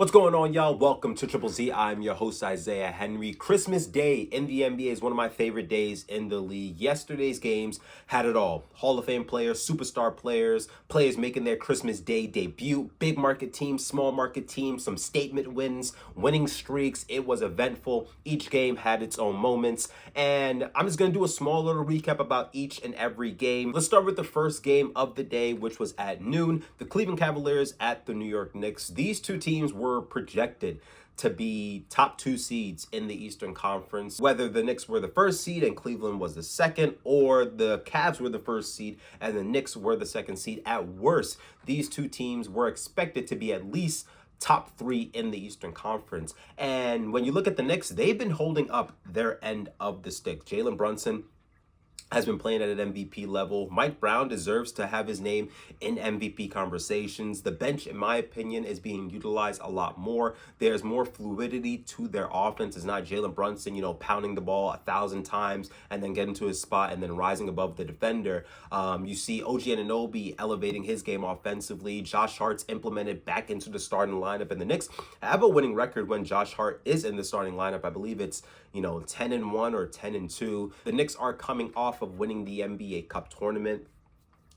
What's going on, y'all? Welcome to Triple Z. I'm your host, Isaiah Henry. Christmas Day in the NBA is one of my favorite days in the league. Yesterday's games had it all. Hall of Fame players, superstar players, players making their Christmas Day debut, big market teams, small market teams, some statement wins, winning streaks. It was eventful. Each game had its own moments. And I'm just going to do a small little recap about each and every game. Let's start with the first game of the day, which was at noon. The Cleveland Cavaliers at the New York Knicks. These two teams were projected to be top two seeds in the Eastern Conference. Whether the Knicks were the first seed and Cleveland was the second, or the Cavs were the first seed and the Knicks were the second seed, at worst, these two teams were expected to be at least top three in the Eastern Conference. And when you look at the Knicks, they've been holding up their end of the stick. Jalen Brunson has been playing at an MVP level. Mike Brown deserves to have his name in MVP conversations. The bench, in my opinion, is being utilized a lot more. There's more fluidity to their offense. It's not Jalen Brunson, pounding the ball 1,000 times and then getting to his spot and then rising above the defender. You see OG Anunoby elevating his game offensively. Josh Hart's implemented back into the starting lineup, and the Knicks have a winning record when Josh Hart is in the starting lineup. I believe it's 10-1 or 10-2. The Knicks are coming off of winning the NBA Cup tournament,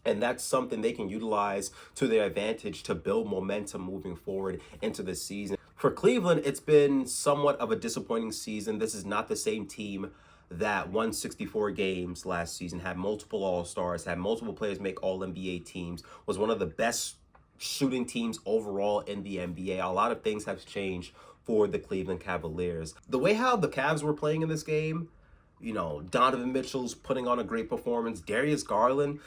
and that's something they can utilize to their advantage to build momentum moving forward into the season. For Cleveland, it's been somewhat of a disappointing season. This is not the same team that won 64 games last season, had multiple All-Stars, had multiple players make All-NBA teams, was one of the best shooting teams overall in the NBA. A lot of things have changed for the Cleveland Cavaliers. The way how the Cavs were playing in this game, Donovan Mitchell's putting on a great performance. Darius Garland,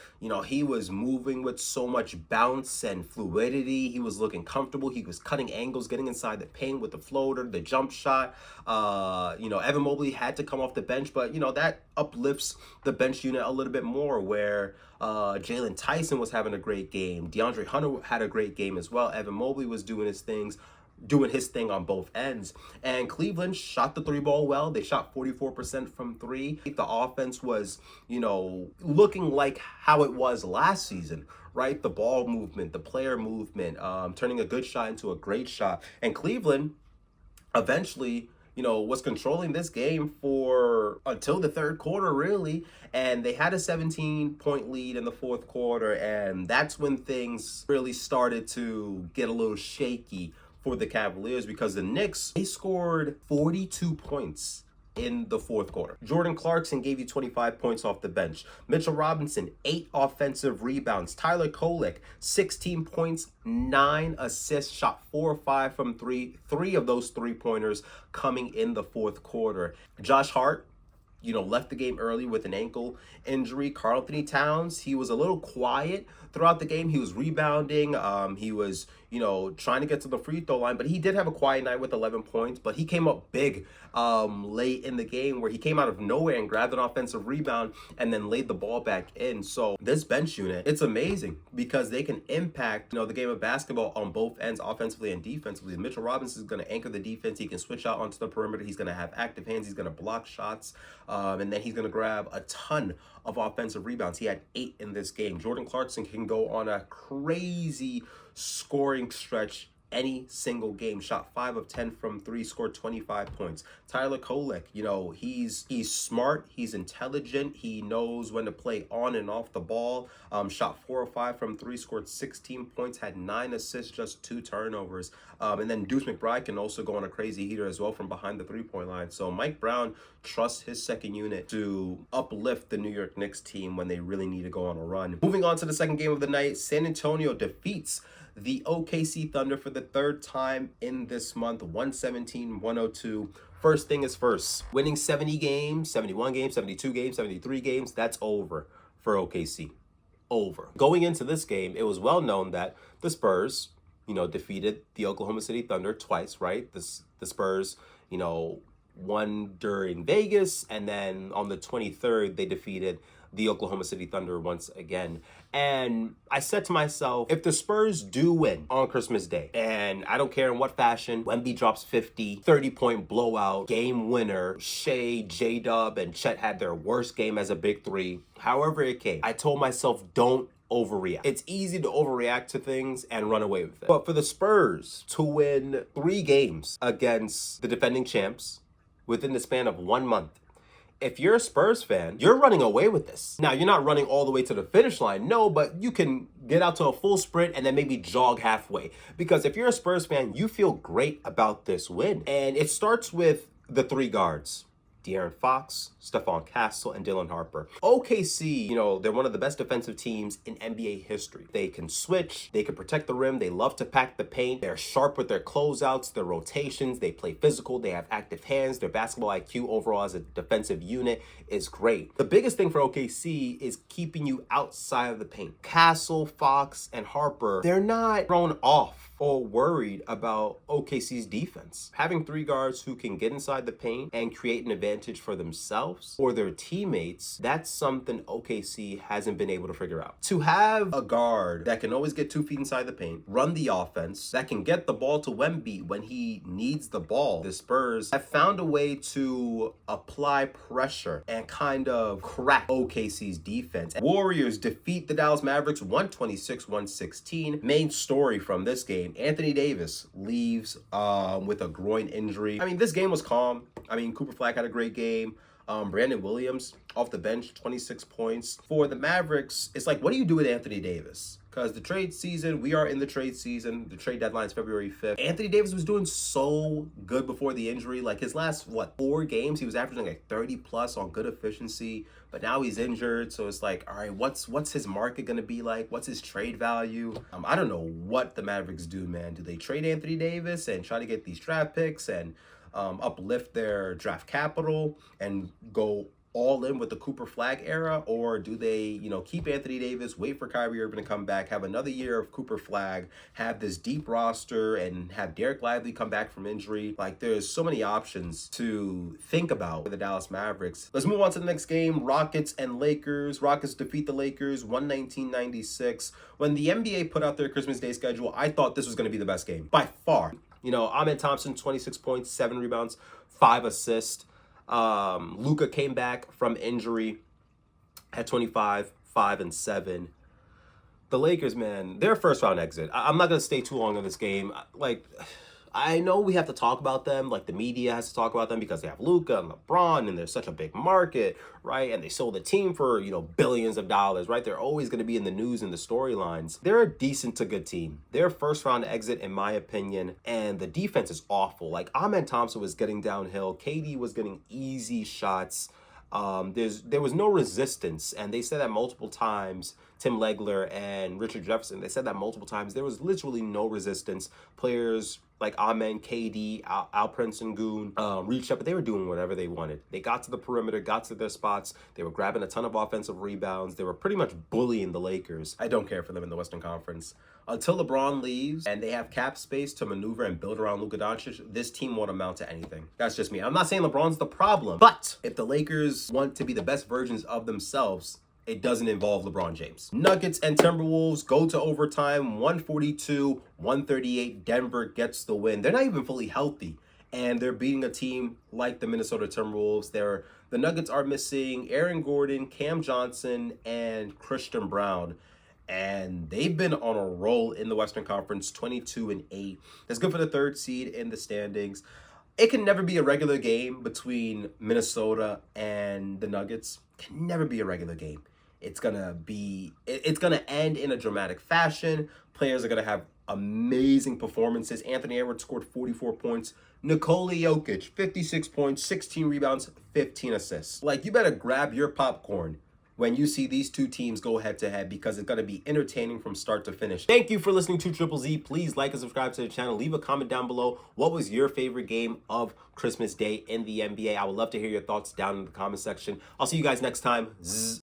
he was moving with so much bounce and fluidity. He was looking comfortable. He was cutting angles, getting inside the paint with the floater, the jump shot. Evan Mobley had to come off the bench, but, that uplifts the bench unit a little bit more, where Jalen Tyson was having a great game. DeAndre Hunter had a great game as well. Evan Mobley was doing his thing on both ends. And Cleveland shot the three ball well. They shot 44% from three. The offense was, looking like how it was last season, right? The ball movement, the player movement, turning a good shot into a great shot. And Cleveland eventually was controlling this game for until the third quarter, really. And they had a 17-point lead in the fourth quarter. And that's when things really started to get a little shaky for the Cavaliers, because the Knicks, they scored 42 points in the fourth quarter. Jordan Clarkson gave you 25 points off the bench. Mitchell Robinson, 8 offensive rebounds. Tyler Kolek, 16 points, 9 assists, shot 4 or 5 from 3. 3 of those 3-pointers coming in the fourth quarter. Josh Hart, left the game early with an ankle injury. Karl-Anthony Towns, he was a little quiet throughout the game. He was rebounding. He was, trying to get to the free throw line, but he did have a quiet night with 11 points. But he came up big late in the game, where he came out of nowhere and grabbed an offensive rebound and then laid the ball back in. So this bench unit, it's amazing, because they can impact, the game of basketball on both ends, offensively and defensively. Mitchell Robinson is going to anchor the defense. He can switch out onto the perimeter. He's going to have active hands. He's going to block shots. And then he's going to grab a ton of offensive rebounds. He had 8 in this game. Jordan Clarkson can go on a crazy scoring stretch any single game. Shot 5 of 10 from 3, scored 25 points. Tyler Kolek, he's smart, he's intelligent, he knows when to play on and off the ball. Shot 4 or 5 from 3, scored 16 points, had 9 assists, just 2 turnovers. And then Deuce McBride can also go on a crazy heater as well from behind the 3-point line. So Mike Brown trusts his second unit to uplift the New York Knicks team when they really need to go on a run. Moving on to the second game of the night, San Antonio defeats the OKC Thunder for the third time in this month, 117-102. First thing is first. Winning 70 games, 71 games, 72 games, 73 games, that's over for OKC. Over. Going into this game, it was well known that the Spurs, defeated the Oklahoma City Thunder twice, right? The Spurs, won during Vegas, and then on the 23rd, they defeated the Oklahoma City Thunder once again. And I said to myself, if the Spurs do win on Christmas Day, and I don't care in what fashion, Wemby drops 50, 30-point blowout, game winner, Shea, J-Dub, and Chet had their worst game as a big three, however it came, I told myself, don't overreact. It's easy to overreact to things and run away with it. But for the Spurs to win 3 games against the defending champs within the span of 1 month, if you're a Spurs fan, you're running away with this. Now, you're not running all the way to the finish line, no, but you can get out to a full sprint and then maybe jog halfway. Because if you're a Spurs fan, you feel great about this win. And it starts with the 3 guards. De'Aaron Fox, Stephon Castle, and Dylan Harper. OKC, they're one of the best defensive teams in NBA history. They can switch, they can protect the rim, they love to pack the paint, they're sharp with their closeouts, their rotations, they play physical, they have active hands, their basketball IQ overall as a defensive unit is great. The biggest thing for OKC is keeping you outside of the paint. Castle, Fox, and Harper, they're not thrown off or worried about OKC's defense. Having 3 guards who can get inside the paint and create an advantage for themselves or their teammates, that's something OKC hasn't been able to figure out. To have a guard that can always get 2 feet inside the paint, run the offense, that can get the ball to Wemby when he needs the ball, the Spurs have found a way to apply pressure and kind of crack OKC's defense. Warriors defeat the Dallas Mavericks 126-116. Main story from this game, Anthony Davis leaves with a groin injury. This game was calm. Cooper Flag had a great game. Brandon Williams off the bench, 26 points. For the Mavericks, it's like, what do you do with Anthony Davis? Because the trade season, we are in the trade season. The trade deadline is February 5th. Anthony Davis was doing so good before the injury. Like his last, 4 games, he was averaging like 30 plus on good efficiency. But now he's injured. So it's like, all right, what's his market going to be like? What's his trade value? I don't know what the Mavericks do, man. Do they trade Anthony Davis and try to get these draft picks and uplift their draft capital and go all in with the Cooper Flag era? Or do they, keep Anthony Davis, wait for Kyrie Irving to come back, have another year of Cooper Flag, have this deep roster, and have Derek Lively come back from injury? Like, there's so many options to think about for the Dallas Mavericks. Let's move on to the next game, Rockets and Lakers. Rockets defeat the Lakers 119-96. When the NBA put out their Christmas Day schedule, I thought this was going to be the best game, by far. Ahmed Thompson, 26 points, 7 rebounds, 5 assists. Luka came back from injury, had 25, 5, and 7. The Lakers, man, they're a first-round exit. I'm not going to stay too long on this game. I know we have to talk about them, like the media has to talk about them because they have Luka and LeBron and they're such a big market, right? And they sold the team for, billions of dollars, right? They're always going to be in the news and the storylines. They're a decent to good team. They're a first-round exit, in my opinion, and the defense is awful. Like, Ahmed Thompson was getting downhill. KD was getting easy shots. There was no resistance, and they said that multiple times. Tim Legler and Richard Jefferson, they said that multiple times. There was literally no resistance. Players like Amen, KD, Alperen Sengun reached up, but they were doing whatever they wanted. They got to the perimeter, got to their spots. They were grabbing a ton of offensive rebounds. They were pretty much bullying the Lakers. I don't care for them in the Western Conference. Until LeBron leaves and they have cap space to maneuver and build around Luka Doncic, this team won't amount to anything. That's just me. I'm not saying LeBron's the problem, but if the Lakers want to be the best versions of themselves, it doesn't involve LeBron James. Nuggets and Timberwolves go to overtime, 142-138. Denver gets the win. They're not even fully healthy, and they're beating a team like the Minnesota Timberwolves. The Nuggets are missing Aaron Gordon, Cam Johnson, and Christian Brown. And they've been on a roll in the Western Conference, 22-8. That's good for the 3rd seed in the standings. It can never be a regular game between Minnesota and the Nuggets. Can never be a regular game. It's gonna end in a dramatic fashion. Players are gonna have amazing performances. Anthony Edwards scored 44 points. Nikola Jokic, 56 points, 16 rebounds, 15 assists. Like, you better grab your popcorn when you see these two teams go head-to-head, because it's going to be entertaining from start to finish. Thank you for listening to Triple Z. Please like and subscribe to the channel. Leave a comment down below. What was your favorite game of Christmas Day in the NBA? I would love to hear your thoughts down in the comment section. I'll see you guys next time. Zzz.